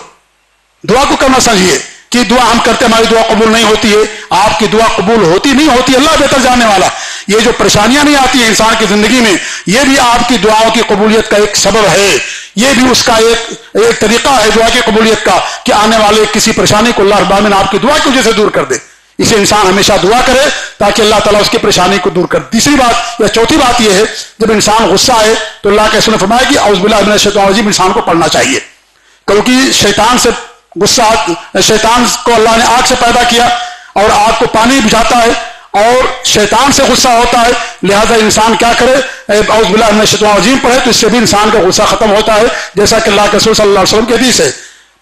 دعا کو کم نہ سمجھیے کہ دعا ہم کرتے ہماری دعا قبول نہیں ہوتی ہے. آپ کی دعا قبول ہوتی نہیں ہوتی, اللہ بہتر جاننے والا. یہ جو پریشانیاں نہیں آتی ہیں انسان کی زندگی میں, یہ بھی آپ کی دعاؤں کی قبولیت کا ایک سبب ہے. یہ بھی اس کا ایک طریقہ ہے دعا کی قبولیت کا کہ آنے والے کسی پریشانی کو اللہ رب العالمین آپ کی دعا کی وجہ سے دور کر دے. اسے انسان ہمیشہ دعا کرے تاکہ اللہ تعالیٰ اس کی پریشانی کو دور کر. تیسری بات یا چوتھی بات یہ ہے جب انسان غصہ آئے تو اللہ کے رسول نے فرمایا کہ اعوذ باللہ من الشیطان الرجیم انسان کو پڑھنا چاہیے, کیونکہ شیطان سے غصہ, شیطان کو اللہ نے آگ سے پیدا کیا اور آگ کو پانی بجھاتا ہے اور شیطان سے غصہ ہوتا ہے. لہذا انسان کیا کرے, اعوذ باللہ من الشیطان الرجیم پڑھے تو اس سے بھی انسان کا غصہ ختم ہوتا ہے. جیسا کہ اللہ کے رسول صلی اللہ علیہ وسلم کی حدیث ہے,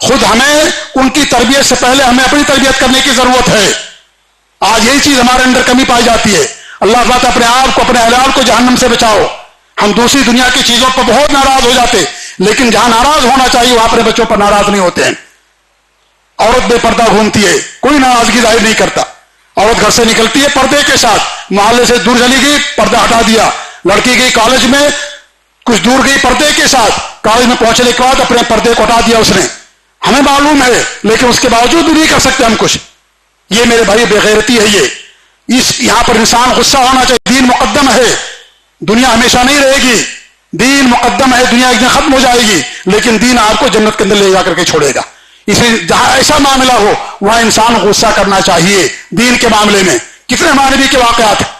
خود ہمیں ان کی تربیت سے پہلے ہمیں اپنی تربیت کرنے کی ضرورت ہے. آج یہی چیز ہمارے اندر کمی پائی جاتی ہے. اللہ تعالیٰ اپنے آپ کو اپنے اہل کو جہنم سے بچاؤ. ہم دوسری دنیا کی چیزوں پر بہت ناراض ہو جاتے, لیکن جہاں ناراض ہونا چاہیے وہاں اپنے بچوں پر ناراض نہیں ہوتے ہیں. عورت بے پردہ گھومتی ہے, کوئی ناراضگی ظاہر نہیں کرتا. عورت گھر سے نکلتی ہے پردے کے ساتھ, محلے سے دور چلی گئی پردہ ہٹا دیا. لڑکی گئی کالج میں, کچھ دور گئی پردے کے ساتھ, کالج میں پہنچنے کے بعد اپنے پردے کو ہٹا دیا اس نے. ہمیں معلوم ہے لیکن اس کے باوجود بھی نہیں کر سکتے ہم کچھ. یہ میرے بھائی بے غیرتی ہے. یہاں پر انسان غصہ ہونا چاہیے. دین مقدم ہے, دنیا ہمیشہ نہیں رہے گی. دین مقدم ہے, دنیا ایک دن ختم ہو جائے گی, لیکن دین آپ کو جنت کے اندر لے جا کر کے چھوڑے گا. اس لیے جہاں ایسا معاملہ ہو وہاں انسان غصہ کرنا چاہیے. دین کے معاملے میں کتنے ہمارے نبی کے واقعات ہیں,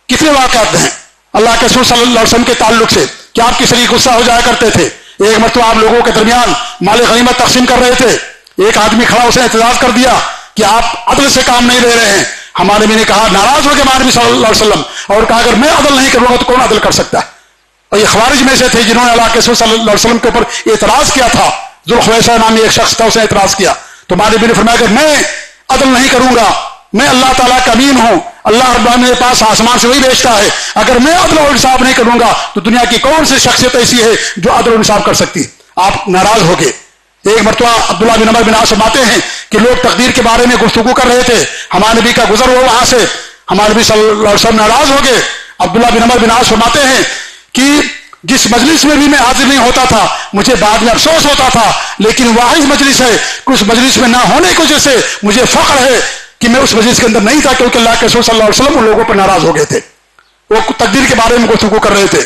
کتنے واقعات ہیں اللہ کے رسول صلی اللہ علیہ وسلم کے تعلق سے کہ آپ کس طریقے غصہ ہو جایا کرتے تھے. ایک مرتبہ آپ لوگوں کے درمیان مال غنیمت تقسیم کر رہے تھے, ایک آدمی کھڑا اس نے اعتراض کر دیا کہ آپ عدل سے کام نہیں لے رہے ہیں. ہمارے نبی نے کہا, ناراض ہو گئے ہمارے نبی صلی اللہ علیہ وسلم اور کہا اگر میں عدل نہیں کروں گا تو کون عدل کر سکتا ہے. اور یہ خوارج میں سے تھے جنہوں نے اللہ کے رسول صلی اللہ علیہ وسلم کے اوپر اعتراض کیا تھا. ذوالخویسہ نامی ایک شخص تھا, اس نے اعتراض کیا تو ہمارے نبی نے فرمایا کہ میں عدل نہیں کروں گا, میں اللہ تعالیٰ کا امین ہوں, اللہ رب العالمین میرے پاس آسمان سے وہی بھیجتا ہے. اگر میں عدل و انصاف نہیں کروں گا تو دنیا کی کون سی شخصیت ایسی ہے جو عدل و انصاف کر سکتی. آپ ناراض ہو گئے. ایک مرتبہ عبداللہ بن عمر بن عاص فرماتے ہیں کہ لوگ تقدیر کے بارے میں گفتگو کر رہے تھے, ہمارے نبی کا گزر ہوا وہاں سے, ہمارے نبی صلی اللہ علیہ وسلم ناراض ہو گئے. عبداللہ بن عمر بن عاص فرماتے ہیں کہ جس مجلس میں بھی میں حاضر نہیں ہوتا تھا مجھے بعد میں افسوس ہوتا تھا, لیکن واحد مجلس ہے کہ اس مجلس میں نہ ہونے کی وجہ سے مجھے فخر ہے کہ میں اس مجلس کے اندر نہیں تھا, کیونکہ اللہ کے رسول صلی اللہ علیہ وسلم ان لوگوں پر ناراض ہو گئے تھے. وہ تقدیر کے بارے میں گفتگو کر رہے تھے.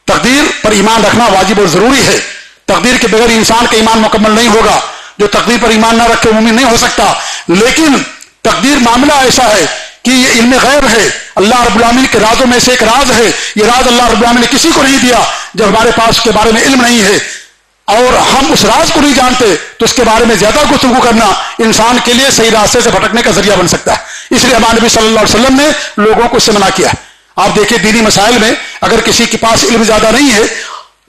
تقدیر پر ایمان رکھنا واجب اور ضروری ہے. تقدیر کے بغیر انسان کا ایمان مکمل نہیں ہوگا. جو تقدیر پر ایمان نہ رکھے مومن نہیں ہو سکتا. لیکن تقدیر معاملہ ایسا ہے کہ یہ علم غیب ہے, اللہ رب العالمین کے رازوں میں سے ایک راز ہے. یہ راز اللہ رب العالمین نے کسی کو نہیں دیا جب ہمارے پاس اس کے بارے میں علم نہیں ہے, اور ہم اس راز کو نہیں جانتے تو اس کے بارے میں زیادہ گفتگو کرنا انسان کے لیے صحیح راستے سے بھٹکنے کا ذریعہ بن سکتا ہے. اس لیے ہمارے نبی صلی اللہ علیہ وسلم نے لوگوں کو اس سے منع کیا. آپ دیکھیں دینی مسائل میں اگر کسی کے پاس علم زیادہ نہیں ہے,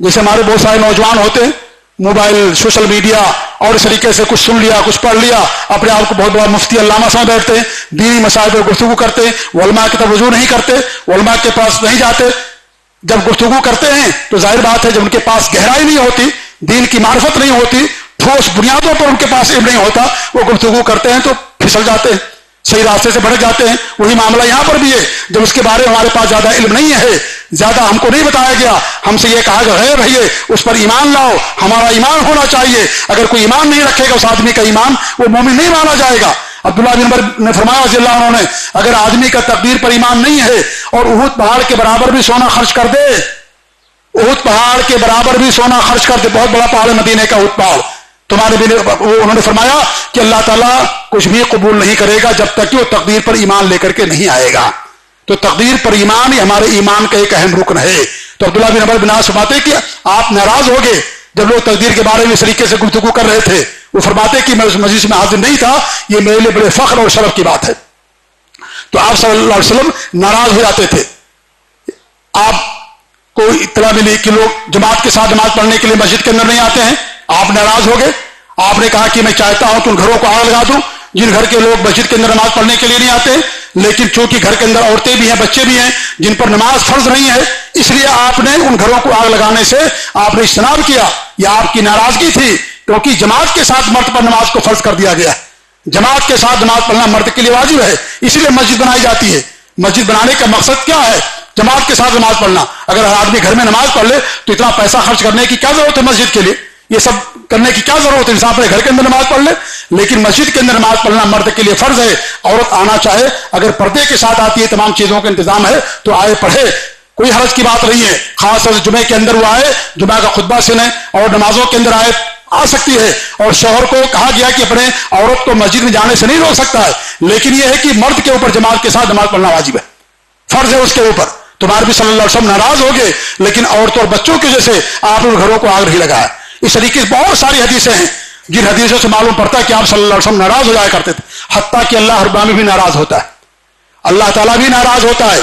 جیسے ہمارے بہت سارے نوجوان ہوتے ہیں, موبائل سوشل میڈیا اور اس طریقے سے کچھ سن لیا کچھ پڑھ لیا, اپنے آپ کو بہت بڑا مفتی علامہ سمجھ بیٹھتے ہیں, دینی مسائل پر گفتگو کرتے ہیں, علماء کی طرف رجوع نہیں کرتے, علماء کے پاس نہیں جاتے. جب گفتگو کرتے ہیں تو ظاہر بات ہے جب ان کے پاس گہرائی نہیں ہوتی, دین کی معرفت نہیں ہوتی, ٹھوس بنیادوں پر ان کے پاس علم نہیں ہوتا, وہ گفتگو کرتے ہیں تو پھسل جاتے ہیں, صحیح راستے سے بھٹک جاتے ہیں. وہی معاملہ یہاں پر بھی ہے. جب اس کے بارے میں ہمارے پاس زیادہ علم نہیں ہے, زیادہ ہم کو نہیں بتایا گیا, ہم سے یہ کہا کہ غیر ہے اس پر ایمان لاؤ, ہمارا ایمان ہونا چاہیے. اگر کوئی ایمان نہیں رکھے گا اس آدمی کا ایمان, وہ مومن نہیں مانا جائے گا. عبداللہ بن عمر نے فرمایا رضی اللہ عنہ نے, اگر آدمی کا تقدیر پر ایمان نہیں ہے اور احد پہاڑ کے برابر بھی سونا خرچ کر دے, احد پہاڑ کے برابر بھی سونا خرچ کر دے, بہت بڑا پہاڑ ہے مدینے کا احد پہاڑ, تمہارے بھی انہوں نے فرمایا کہ اللہ تعالیٰ کچھ بھی قبول نہیں کرے گا جب تک کہ وہ تقدیر پر ایمان لے کر کے نہیں آئے گا. تو تقدیر پر ایمان ہی ہمارے ایمان کا ایک اہم رکن ہے. تو عبداللہ بن عمر بن عاص فرماتے کہ آپ ناراض ہو گئے جب لوگ تقدیر کے بارے میں اس طریقے سے گفتگو کر رہے تھے. وہ فرماتے کہ میں اس مجلس میں حاضر نہیں تھا, یہ میرے لیے بڑے فخر اور شرف کی بات ہے. تو آپ صلی اللہ علیہ وسلم ناراض ہو جاتے تھے. آپ کو اطلاع ملی کہ لوگ جماعت کے ساتھ نماز پڑھنے کے لیے مسجد کے اندر نہیں آتے ہیں, آپ ناراض ہو گئے. آپ نے کہا کہ میں چاہتا ہوں کہ ان گھروں کو آگ لگا دوں جن گھر کے لوگ مسجد کے اندر نماز پڑھنے کے لیے نہیں آتے, لیکن چونکہ گھر کے اندر عورتیں بھی ہیں, بچے بھی ہیں جن پر نماز فرض نہیں ہے, اس لیے آپ نے ان گھروں کو آگ لگانے سے آپ نے اجتناب کیا. یہ آپ کی ناراضگی تھی, کیونکہ جماعت کے ساتھ مرد پر نماز کو فرض کر دیا گیا ہے. جماعت کے ساتھ نماز پڑھنا مرد کے لیے واجب ہے, اس لیے مسجد بنائی جاتی ہے. مسجد بنانے کا مقصد کیا ہے؟ جماعت کے ساتھ نماز پڑھنا. اگر ہر آدمی گھر میں نماز پڑھ لے تو اتنا پیسہ خرچ کرنے کی کیا ضرورت ہے مسجد کے لیے؟ یہ سب کرنے کی کیا ضرورت ہے؟ انسان اپنے گھر کے اندر نماز پڑھ لے. لیکن مسجد کے اندر نماز پڑھنا مرد کے لیے فرض ہے. عورت آنا چاہے, اگر پردے کے ساتھ آتی ہے, تمام چیزوں کا انتظام ہے, تو آئے پڑھے, کوئی حرج کی بات نہیں ہے. خاص طور سے جمعے کے اندر وہ آئے, جمعہ کا خطبہ سنے اور نمازوں کے اندر آئے, آ سکتی ہے. اور شوہر کو کہا گیا کہ اپنے عورت کو مسجد میں جانے سے نہیں روک سکتا ہے, لیکن یہ ہے کہ مرد کے اوپر جماعت کے ساتھ نماز پڑھنا واجب ہے, فرض ہے اس کے اوپر. تمہارے بھی صلی اللہ علیہ وسلم ناراض ہو گئے, لیکن عورتوں اور بچوں کی وجہ سے آپ نے گھروں کو آگ نہیں لگایا. اس طریقے سے بہت ساری حدیثیں ہیں جن حدیثوں سے معلوم پڑتا ہے کہ آپ صلی اللہ علیہ وسلم ناراض ہو جایا کرتے تھے. حتیٰ کہ اللہ رب العالمین بھی ناراض ہوتا ہے, اللہ تعالیٰ بھی ناراض ہوتا ہے.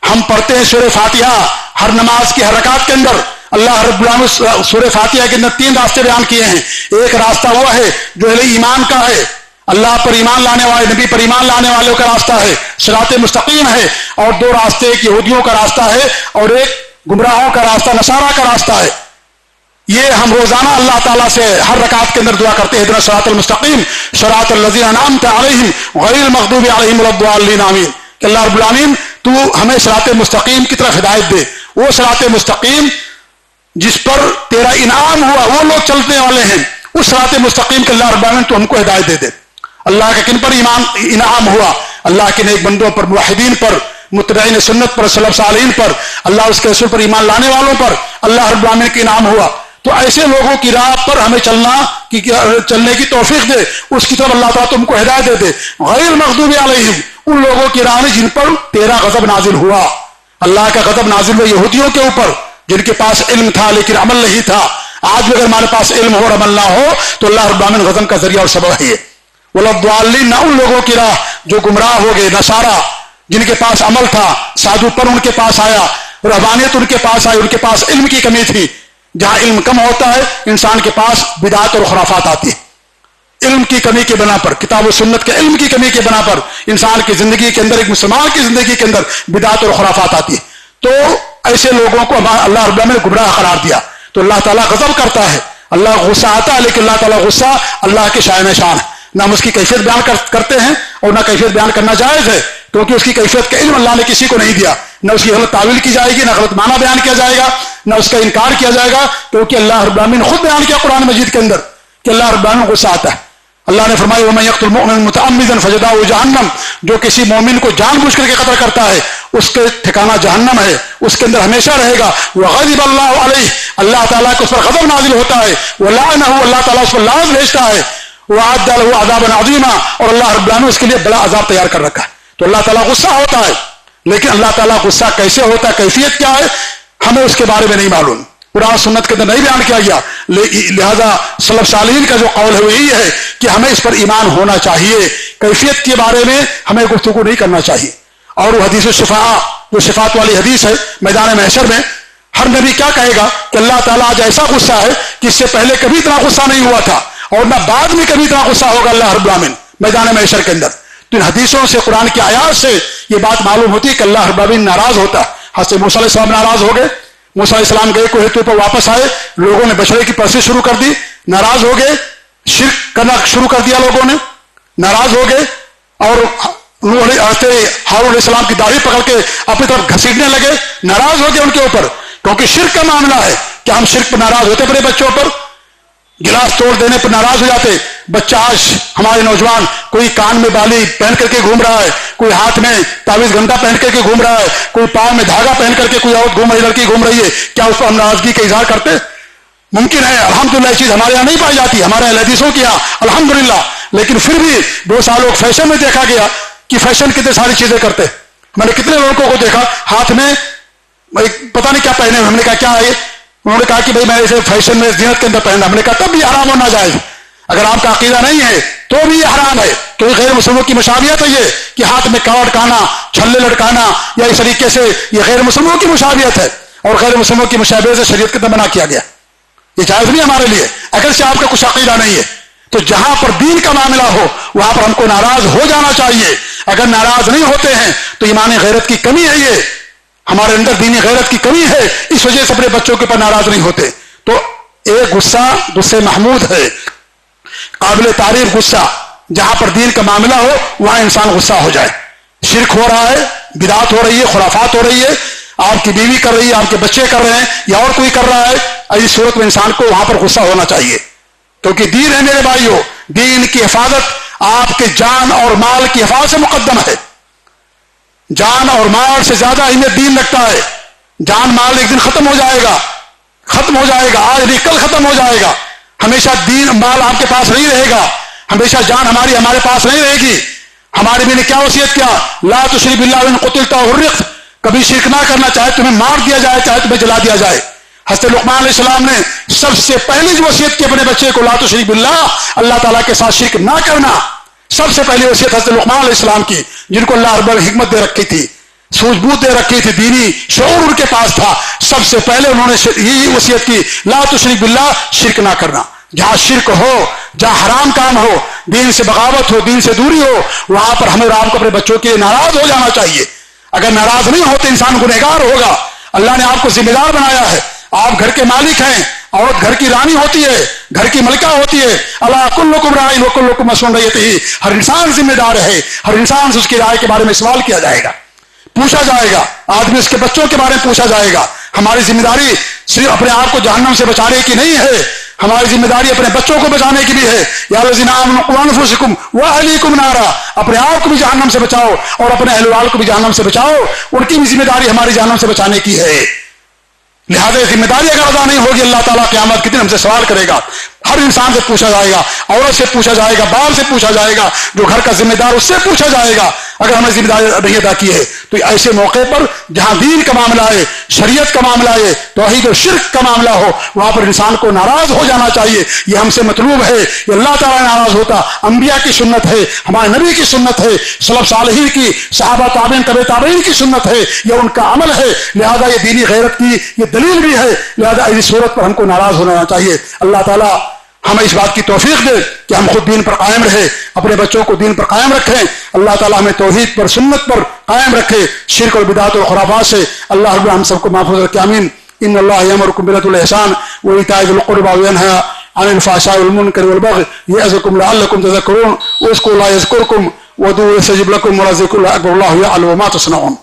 ہم پڑھتے ہیں سورہ فاتحہ ہر نماز کی ہر رکعت کے اندر, اللہ رب العالمین سورہ فاتحہ کے اندر 3 راستے بیان کیے ہیں. ایک راستہ وہ ہے جو اہل ایمان کا ہے، اللہ پر ایمان لانے والے، نبی پر ایمان لانے والوں کا راستہ ہے، صراط مستقیم ہے. اور 2 راستے، ایک یہودیوں کا راستہ ہے اور ایک گمراہوں کا راستہ، نصارہ کا راستہ ہے. یہ ہم روزانہ اللہ تعالیٰ سے ہر رکعت کے اندر دعا کرتے ہیں، اہدنا الصراط المستقیم صراط الذین انعمت علیہم غیر المغضوب علیہم ولا الضالین آمین. کہ اللہ رب العالمین تو ہمیں صراط مستقیم کی طرف ہدایت دے، وہ صراط مستقیم جس پر تیرا انعام ہوا، وہ لوگ چلنے والے ہیں، اس صراط مستقیم کے اللہ رب العالمین تو ہم کو ہدایت دے دے. اللہ کا کن پر انعام ہوا؟ اللہ کے نیک بندوں پر، موحدین پر، متبعین سنت پر، سلف صالحین پر، اللہ اس کے رسول پر ایمان لانے والوں پر اللہ رب العالمین کا انعام ہوا. تو ایسے لوگوں کی راہ پر ہمیں چلنے کی توفیق دے، اس کی طرف اللہ تعالیٰ تم کو ہدایت دے دے. غیر المغضوب علیہم، ان لوگوں کی راہ جن پر تیرا غضب نازل ہوا. اللہ کا غضب نازل ہوا یہودیوں کے اوپر جن کے پاس علم تھا لیکن عمل نہیں تھا. آج بھی اگر ہمارے پاس علم ہو اور عمل نہ ہو تو اللہ رب العالمین غضب کا ذریعہ اور سبب ہے. ولا الضالین، نہ ان لوگوں کی راہ جو گمراہ ہو گئے، نصارہ جن کے پاس عمل تھا، سادھو پر ان کے پاس آیا، رہبانیت ان کے پاس آئی، ان کے پاس علم کی کمی تھی. جہاں علم کم ہوتا ہے انسان کے پاس بدعات اور خرافات آتی ہے. علم کی کمی کے بنا پر، کتاب و سنت کے علم کی کمی کے بنا پر انسان کی زندگی کے اندر، ایک مسلمان کی زندگی کے اندر بدعات اور خرافات آتی ہے. تو ایسے لوگوں کو اللہ رب العالمین نے گمراہ قرار دیا تو اللہ تعالیٰ غضب کرتا ہے، اللہ غصہ آتا ہے. لیکن اللہ تعالیٰ غصہ اللہ کے شائن شان ہے. نہ ہم اس کی کیفیت بیان کرتے ہیں اور نہ کیفیت بیان کرنا جائز ہے، کیونکہ اس کی کیفیت کا علم اللہ نے کسی کو نہیں دیا. نہ اس کی غلط تعویل کی جائے گی، نہ غلط معنی بیان کیا جائے گا، نہ اس کا انکار کیا جائے گا، کیونکہ اللہ رب العالمین نے خود بیان کیا قرآن مجید کے اندر کہ اللہ رب العالمین غصہ آتا ہے. اللہ نے فرمایا وَمَن يَقْتُلْ مُؤْمِنًا مُتَعَمِّدًا فَجَزَاؤُهُ جَهَنَّمُ، جو کسی مومن کو جان بوجھ کر کے قتل کرتا ہے اس کے ٹھکانہ جہنم ہے، اس کے اندر ہمیشہ رہے گا. وَغَضِبَ اللَّهُ عَلَيْهِ، اللہ تعالیٰ کو اس پر غضب نازل ہوتا ہے. وَلَعَنَهُ، اللہ تعالیٰ اس پر لعنت بھیجتا ہے. وَأَعَدَّ لَهُ عَذَابًا عَظِيمًا، اور اللہ رب العالمین نے اس کے لیے بڑا عذاب تیار کر رکھا ہے. تو اللہ تعالیٰ غصہ ہوتا ہے، لیکن اللہ تعالیٰ غصہ کیسے ہوتا ہے، کیفیت کیا ہے، ہمیں اس کے بارے میں نہیں معلوم، قرآن سنت کے اندر نہیں بیان کیا گیا. لہذا سلف صالحین کا جو قول ہے وہ یہی ہے کہ ہمیں اس پر ایمان ہونا چاہیے، کیفیت کے بارے میں ہمیں گفتگو نہیں کرنا چاہیے. اور وہ حدیث الشفاعہ، جو شفاعت والی حدیث ہے میدان محشر میں، ہر نبی کیا کہے گا کہ اللہ تعالیٰ آج ایسا غصہ ہے کہ اس سے پہلے کبھی اتنا غصہ نہیں ہوا تھا اور نہ بعد میں کبھی اتنا غصہ ہوگا اللہ رب العالمین میدان محشر کے اندر. تو ان حدیثوں سے، قرآن کی آیات سے یہ بات معلوم ہوتی ہے کہ اللہ رب العالمین ناراض ہوتا. حضرت موسیٰ علیہ السلام ناراض ہو گئے، موسیٰ علیہ السلام گئے کوہ طور پر، واپس آئے، لوگوں نے بچڑے کی پرستش شروع کر دی، ناراض ہو گئے، شرک کرنا شروع کر دیا لوگوں نے، ناراض ہو گئے اور ہارون علیہ السلام کی داڑھی پکڑ کے اپنی طرف گھسیٹنے لگے، ناراض ہو گئے ان کے اوپر، کیونکہ شرک کا معاملہ ہے. کہ ہم شرک پر ناراض ہوتے اپنے بچوں پر، گلاس توڑ دینے پر ناراض ہو جاتے. بچہ آج ہمارے نوجوان کوئی کان میں بالی پہن کر کے گھوم رہا ہے، کوئی ہاتھ میں تعویذ گھنٹا پہن کر کے گھوم رہا ہے، کوئی پاؤں میں دھاگا پہن کر کے کوئی عورت گھوم رہی، لڑکی گھوم رہی ہے، کیا اس پر ہم ناراضگی کا اظہار کرتے؟ ممکن ہے. الحمدللہ یہ چیز ہمارے یہاں نہیں پائی جاتی، ہمارے اہل حدیثوں کے یہاں الحمدللہ. لیکن پھر بھی 2 سالوں فیشن میں دیکھا گیا کہ فیشن کتنے ساری چیزیں کرتے. میں نے کتنے لڑکوں کو دیکھا ہاتھ میں پتہ نہیں کیا پہنے، ہم نے کہا کیا ہے، انہوں نے کہا کہ بھائی میں اسے فیشن میں زینت کے اندر پہننا. ہم نے کہا تب بھی حرام ہونا جائز، اگر آپ کا عقیدہ نہیں ہے تو بھی یہ حرام ہے، کیونکہ غیر مسلموں کی مشابہت ہے یہ کہ ہاتھ میں کڑ لٹکانا، چھلے لٹکانا، یا اس طریقے سے یہ غیر مسلموں کی مشابہت ہے، اور غیر مسلموں کی مشابہت سے شریعت کے اندر منع کیا گیا. یہ جائز نہیں ہمارے لیے، اگر سے آپ کا کچھ عقیدہ نہیں ہے. تو جہاں پر دین کا معاملہ ہو وہاں پر ہم کو ناراض ہو جانا چاہیے. اگر ناراض نہیں ہوتے ہیں تو ایمان غیرت کی کمی ہے، یہ ہمارے اندر دینی غیرت کی کمی ہے، اس وجہ سے اپنے بچوں کے اوپر ناراض نہیں ہوتے. تو ایک غصہ غصے محمود ہے، قابل تعریف غصہ. جہاں پر دین کا معاملہ ہو وہاں انسان غصہ ہو جائے. شرک ہو رہا ہے، بدعت ہو رہی ہے، خرافات ہو رہی ہے، آپ کی بیوی کر رہی ہے، آپ کے بچے کر رہے ہیں، یا اور کوئی کر رہا ہے، ایسی صورت میں انسان کو وہاں پر غصہ ہونا چاہیے. کیونکہ دین ہے میرے بھائیوں، دین کی حفاظت آپ کے جان اور مال کی حفاظت سے مقدم ہے. جان اور مال سے زیادہ اہمیت دین رکھتا ہے. جان مال ایک دن ختم ہو جائے گا، ختم ہو جائے گا، آج نہیں کل ختم ہو جائے گا. ہمیشہ دین مال آپ کے پاس نہیں رہے گا، ہمیشہ جان ہمارے پاس نہیں رہے گی. ہمارے بھی نے کیا وصیت کیا؟ لا تشرک باللہ وان قتلت او حرقت، کبھی شرک نہ کرنا، چاہے تمہیں مار دیا جائے چاہے تمہیں جلا دیا جائے. حضرت لقمان علیہ السلام نے سب سے پہلی جو وصیت کی اپنے بچے کو، لا تشرک باللہ، اللہ تعالیٰ کے ساتھ شرک نہ کرنا، سب سے پہلی وصیت حضرت لقمان علیہ السلام کی، جن کو اللہ رب العالمین حکمت دے رکھی تھی. سوجھ بوجھ دے رکھی تھی، دینی شعور ان کے پاس تھا. سب سے پہلے انہوں نے یہی وصیت کی، لا تشرک باللہ، شرک نہ کرنا. جہاں شرک ہو، جہاں حرام کام ہو، دین سے بغاوت ہو، دین سے دوری ہو، وہاں پر ہمیں اور آپ کو اپنے بچوں کے ناراض ہو جانا چاہیے. اگر ناراض نہیں ہوتے انسان گنہگار ہوگا. اللہ نے آپ کو ذمہ دار بنایا ہے، آپ گھر کے مالک ہیں. عورت گھر کی رانی ہوتی ہے، گھر کی ملکہ ہوتی ہے. اللہ کلکم راع و کلکم مسئول رعیتہ، ہر انسان ذمہ دار ہے، ہر انسان سے اس کی رائے کے بارے میں سوال کیا جائے گا، پوچھا جائے گا. آدمی اس کے بچوں کے بارے میں پوچھا جائے گا. ہماری ذمہ داری صرف اپنے آپ کو جہنم سے بچانے کی نہیں ہے، ہماری ذمہ داری اپنے بچوں کو بچانے کی بھی ہے. یا الذین آمنوا قوا انفسکم واہلیکم نارا، اپنے آپ کو بھی جہنم سے بچاؤ اور اپنے اہل وال کو بھی جہنم سے بچاؤ. ان کی بھی ذمہ داری ہماری جہنم سے بچانے کی ہے. لہذا ذمہ داری اگر ادا نہیں ہوگی، اللہ تعالیٰ قیامت کے دن ہم سے سوال کرے گا. ہر انسان سے پوچھا جائے گا، عورت سے پوچھا جائے گا، باپ سے پوچھا جائے گا، جو گھر کا ذمہ دار اس سے پوچھا جائے گا اگر ہمیں ذمہ داری نہیں ادا کی ہے. تو ایسے موقع پر جہاں دین کا معاملہ ہے، شریعت کا معاملہ ہے، توحید و شرک کا معاملہ ہو، وہاں پر انسان کو ناراض ہو جانا چاہیے. یہ ہم سے مطلوب ہے. یہ اللہ تعالیٰ ناراض ہوتا. انبیاء کی سنت ہے، ہمارے نبی کی سنت ہے، سلف صالحین کی، صحابہ تابعین تبع تابعین کی سنت ہے، یہ ان کا عمل ہے. لہذا یہ دینی غیرت کی یہ دلیل بھی ہے. لہذا اس صورت پر ہم کو ناراض ہونا چاہیے. اللہ تعالیٰ ہمیں اس بات کی توفیق دے کہ ہم خود دین پر قائم رہے، اپنے بچوں کو دین پر قائم رکھیں. اللہ تعالیٰ ہمیں توحید پر، سنت پر قائم رکھے، شرک اور بدعت اور خرافات سے اللہ رب ہم سب کو محفوظ رکھے. آمین. ان اللہ یامرکم بالعدل وایتاء ذی القربى وینہی عن الفحشاء والمنکر والبغی یعظکم لعلکم تذکرون واذکروا اللہ یذکرکم وادعوہ یستجب لکم ولذکر اللہ اکبر واللہ یعلم ما تصنعون.